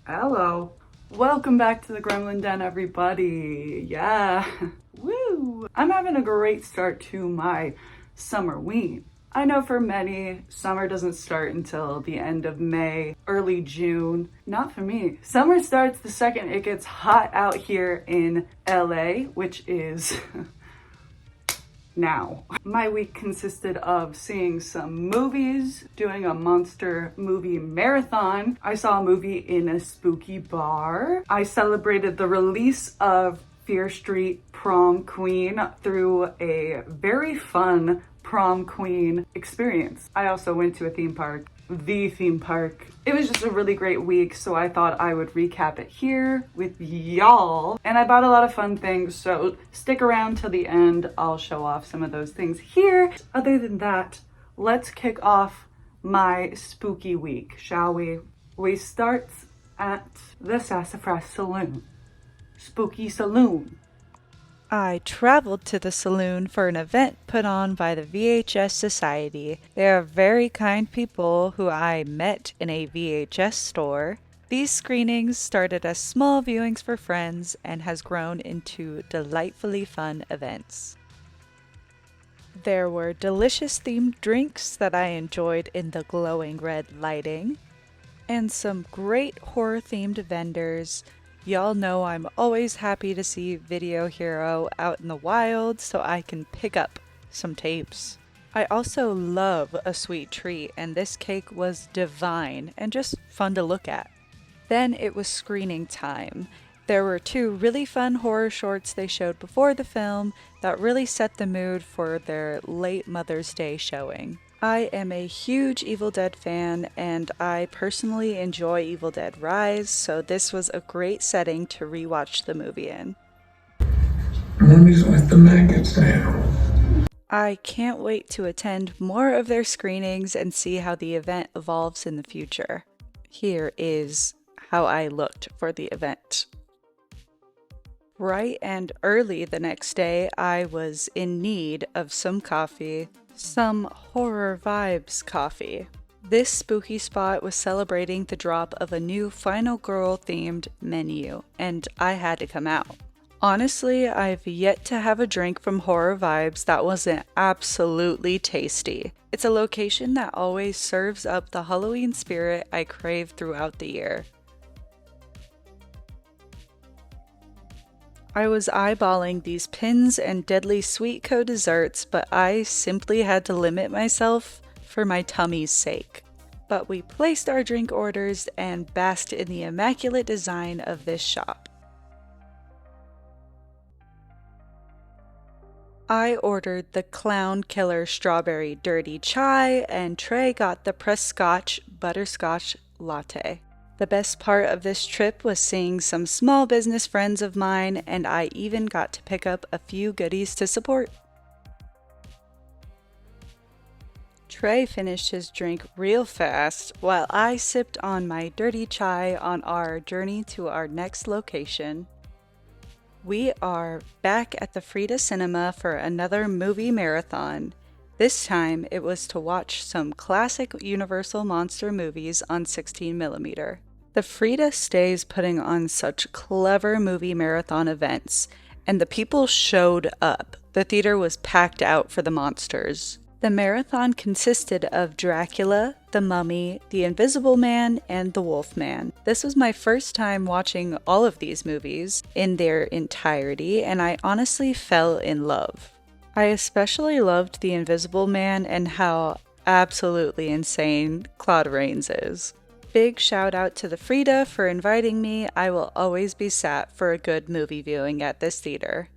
Hello. Welcome back to the Gremlin Den, everybody. Yeah. Woo! I'm having a great start to my summerween. I know for many, summer doesn't start until the end of May, early June. Not for me. Summer starts the second it gets hot out here in LA, which is now. My week consisted of seeing some movies, doing a monster movie marathon. I saw a movie in a spooky bar. I celebrated the release of Fear Street Prom Queen through a very fun Prom Queen experience. I also went to a theme park. The theme park. It was just a really great week, so I thought I would recap it here with y'all. And I bought a lot of fun things, so stick around till the end. I'll show off some of those things here. Other than that, let's kick off my spooky week, shall we? We start at the Sassafras Saloon. Spooky Saloon. I traveled to the Saloon for an event put on by the VHS Society. They are very kind people who I met in a VHS store. These screenings started as small viewings for friends and has grown into delightfully fun events. There were delicious themed drinks that I enjoyed in the glowing red lighting, and some great horror-themed vendors. Y'all know I'm always happy to see Video Hero out in the wild so I can pick up some tapes. I also love a sweet treat, and this cake was divine and just fun to look at. Then it was screening time. There were 2 really fun horror shorts they showed before the film that really set the mood for their late Mother's Day showing. I am a huge Evil Dead fan, and I personally enjoy Evil Dead Rise, so this was a great setting to rewatch the movie in. Mommy's let the maggots down. I can't wait to attend more of their screenings and see how the event evolves in the future. Here is how I looked for the event. Bright and early the next day, I was in need of some coffee. Some horror vibes coffee. This spooky spot was celebrating the drop of a new Final Girl themed menu, and I had to come out. Honestly, I've yet to have a drink from Horror Vibes that wasn't absolutely tasty. It's a location that always serves up the Halloween spirit I crave throughout the year. I was eyeballing these pins and deadly sweet co-desserts, but I simply had to limit myself for my tummy's sake. But we placed our drink orders and basked in the immaculate design of this shop. I ordered the Clown Killer Strawberry Dirty Chai, and Trey got the pressed scotch butterscotch latte. The best part of this trip was seeing some small business friends of mine, and I even got to pick up a few goodies to support. Trey finished his drink real fast while I sipped on my dirty chai on our journey to our next location. We are back at the Frida Cinema for another movie marathon. This time it was to watch some classic Universal monster movies on 16mm. The Frida stays putting on such clever movie marathon events, and the people showed up. The theater was packed out for the monsters. The marathon consisted of Dracula, the Mummy, the Invisible Man, and the Wolfman. This was my first time watching all of these movies in their entirety, and I honestly fell in love. I especially loved the Invisible Man and how absolutely insane Claude Rains is. Big shout out to the Frida for inviting me. I will always be sat for a good movie viewing at this theater.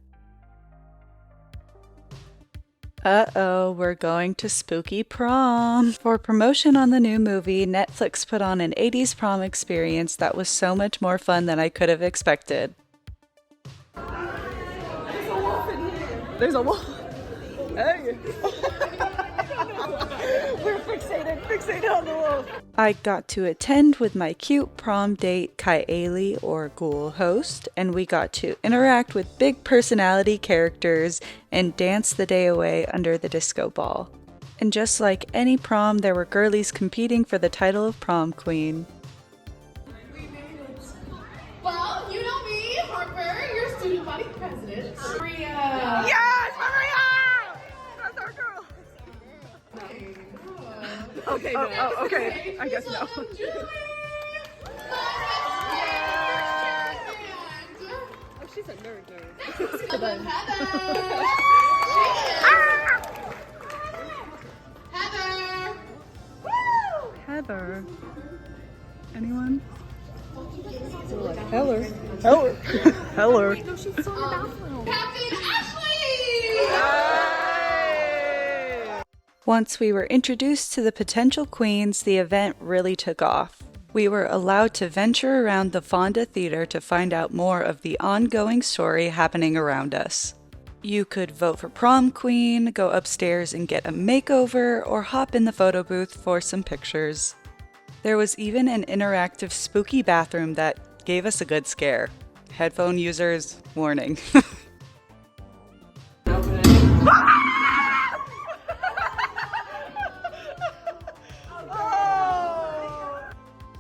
Uh-oh, we're going to Spooky Prom. For promotion on the new movie, Netflix put on an 80s prom experience that was so much more fun than I could have expected. There's a wolf in here. There's a wolf. Hey. We're fixated on the wolf. I got to attend with my cute prom date Kylie or Ghoul host, and we got to interact with big personality characters and dance the day away under the disco ball. And just like any prom, there were girlies competing for the title of Prom Queen. We made it body president, Maria. Yes, Maria! That's our girl. Okay, no. Okay. I guess no. Oh, she's a nerd. Heather. Heather. Heather. Anyone? Heller. Heller. Captain Ashley. Once we were introduced to the potential queens, the event really took off. We were allowed to venture around the Fonda Theater to find out more of the ongoing story happening around us. You could vote for Prom Queen, go upstairs and get a makeover, or hop in the photo booth for some pictures. There was even an interactive spooky bathroom that gave us a good scare. Headphone users, warning.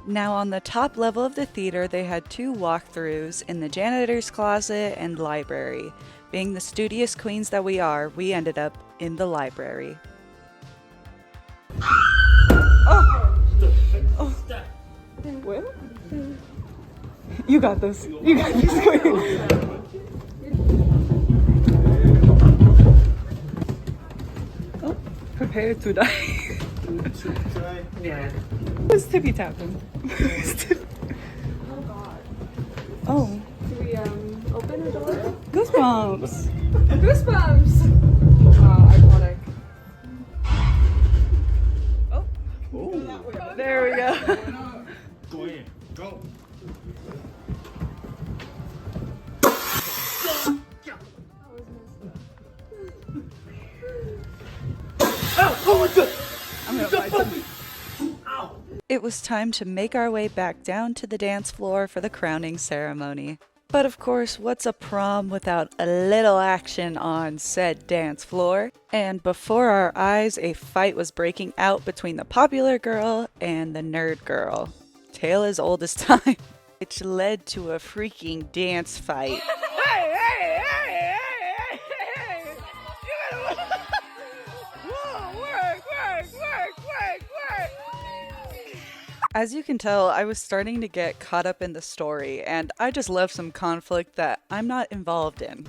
Now on the top level of the theater, they had 2 walkthroughs in the janitor's closet and library. Being the studious queens that we are, we ended up in the library. Well, you got this. You got this, queen. Oh, prepare to die. Who's tippy tapping? Oh God. Oh, Do we open the door? goosebumps. Goosebumps. Wow, iconic. Oh, there we go. Go in. Go. I'm gonna fight something. It was time to make our way back down to the dance floor for the crowning ceremony. But of course, what's a prom without a little action on said dance floor? And before our eyes, a fight was breaking out between the popular girl and the nerd girl. Tale as old as time, which led to a freaking dance fight. As you can tell, I was starting to get caught up in the story, and I just love some conflict that I'm not involved in.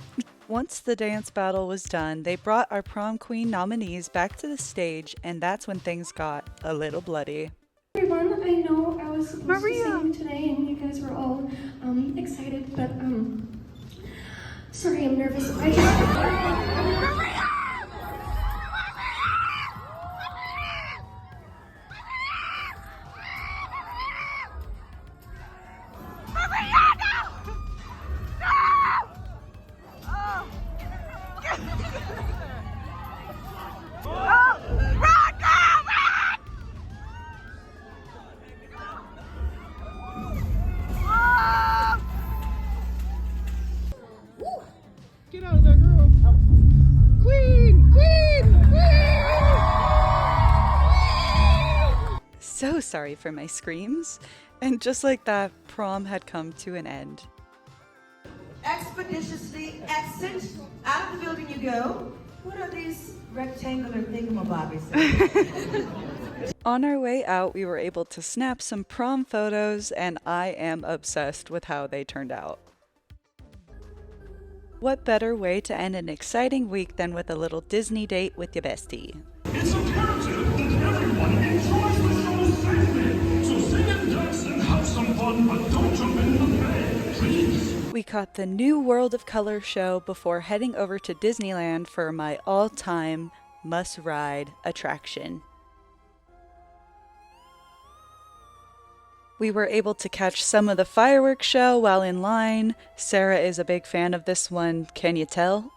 Once the dance battle was done, they brought our prom queen nominees back to the stage, and that's when things got a little bloody. Everyone, I know I was supposed to sing today and you guys were all excited, but sorry, I'm nervous. Get out of there, girl. Queen! So sorry for my screams. And just like that, prom had come to an end. Expeditiously exit. Out of the building you go. What are these rectangular thingamabobbies? On our way out, we were able to snap some prom photos, and I am obsessed with how they turned out. What better way to end an exciting week than with a little Disney date with your bestie? It's imperative that everyone enjoys the show safely. So sing and dance and have some fun, but don't jump in the bed, please. We caught the new World of Color show before heading over to Disneyland for my all-time must-ride attraction. We were able to catch some of the fireworks show while in line. Sarah is a big fan of this one, can you tell?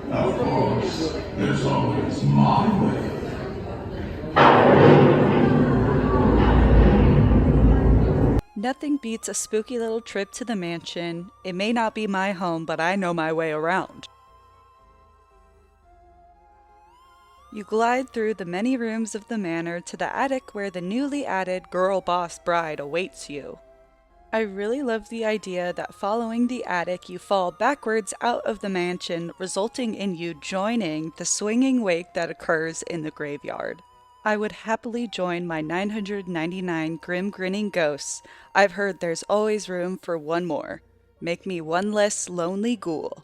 Of course, there's always my way. Nothing beats a spooky little trip to the mansion. It may not be my home, but I know my way around. You glide through the many rooms of the manor to the attic where the newly added girl boss bride awaits you. I really love the idea that following the attic you fall backwards out of the mansion, resulting in you joining the swinging wake that occurs in the graveyard. I would happily join my 999 grim grinning ghosts. I've heard there's always room for one more. Make me one less lonely ghoul.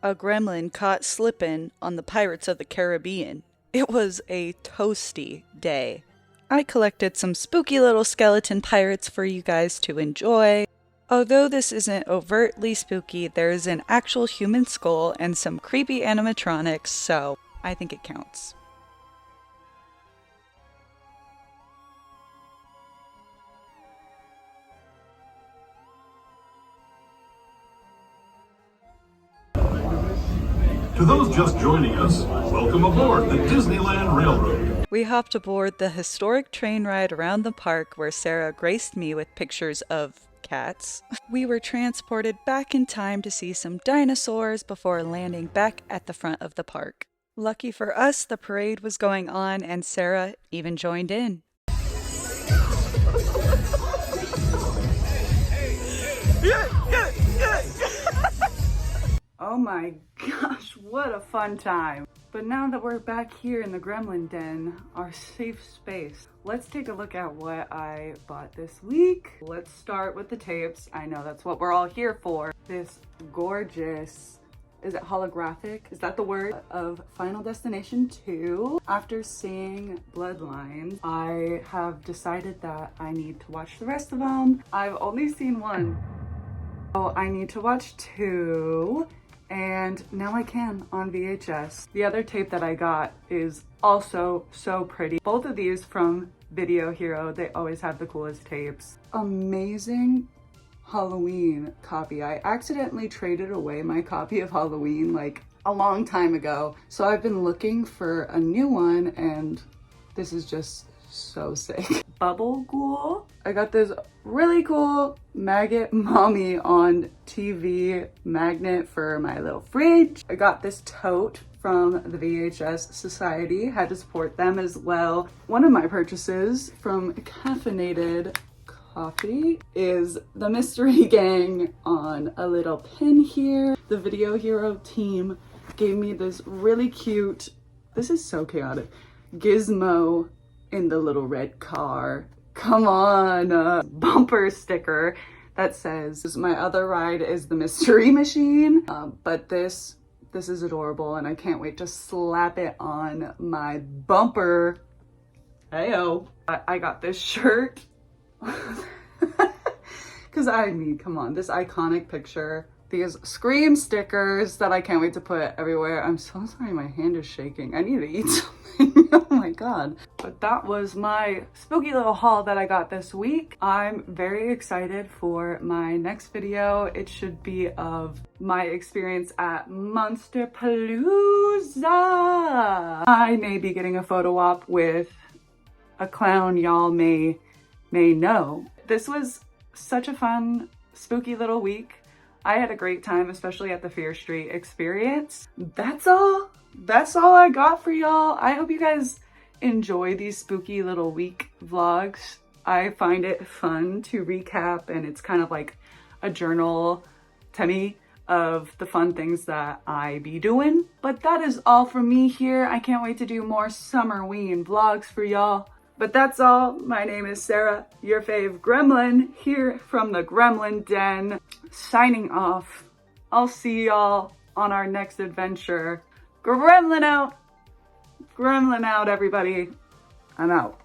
A gremlin caught slippin' on the Pirates of the Caribbean. It was a toasty day. I collected some spooky little skeleton pirates for you guys to enjoy. Although this isn't overtly spooky, there is an actual human skull and some creepy animatronics, so I think it counts. To those just joining us, welcome aboard the Disneyland Railroad. We hopped aboard the historic train ride around the park where Sarah graced me with pictures of cats. We were transported back in time to see some dinosaurs before landing back at the front of the park. Lucky for us, the parade was going on and Sarah even joined in. Oh my gosh, what a fun time. But now that we're back here in the Gremlin Den, our safe space, let's take a look at what I bought this week. Let's start with the tapes. I know that's what we're all here for. This gorgeous, is it holographic? Is that the word? Of Final Destination 2. After seeing Bloodlines, I have decided that I need to watch the rest of them. I've only seen one. So I need to watch 2. And now I can on VHS. The other tape that I got is also so pretty. Both of these from Video Hero. They always have the coolest tapes. Amazing Halloween copy. I accidentally traded away my copy of Halloween like a long time ago. So I've been looking for a new one and this is just so sick. Bubble Ghoul. I got this really cool maggot mommy on TV magnet for my little fridge. I got this tote from the VHS Society. Had to support them as well. One of my purchases from Caffeinated Coffee is the Mystery Gang on a little pin here. The Video Hero team gave me this really cute, this is so chaotic, gizmo in the little red car. Come on, bumper sticker that says, my other ride is the Mystery Machine. But this is adorable and I can't wait to slap it on my bumper. Heyo. I got this shirt. Cause I mean, come on, this iconic picture. These Scream stickers that I can't wait to put everywhere. I'm so sorry, my hand is shaking. I need to eat something. Oh my god. But that was my spooky little haul that I got this week. I'm very excited for my next video. It should be of my experience at Monsterpalooza. I may be getting a photo op with a clown y'all may know. This was such a fun, spooky little week. I had a great time, especially at the Fear Street experience. That's all I got for y'all. I hope you guys enjoy these spooky little week vlogs. I find it fun to recap and it's kind of like a journal to me of the fun things that I be doing. But that is all from me here. I can't wait to do more summerween vlogs for y'all. But that's all. My name is Sarah, your fave gremlin, here from the Gremlin Den, signing off. I'll see y'all on our next adventure. Gremlin out! Gremlin out, everybody. I'm out.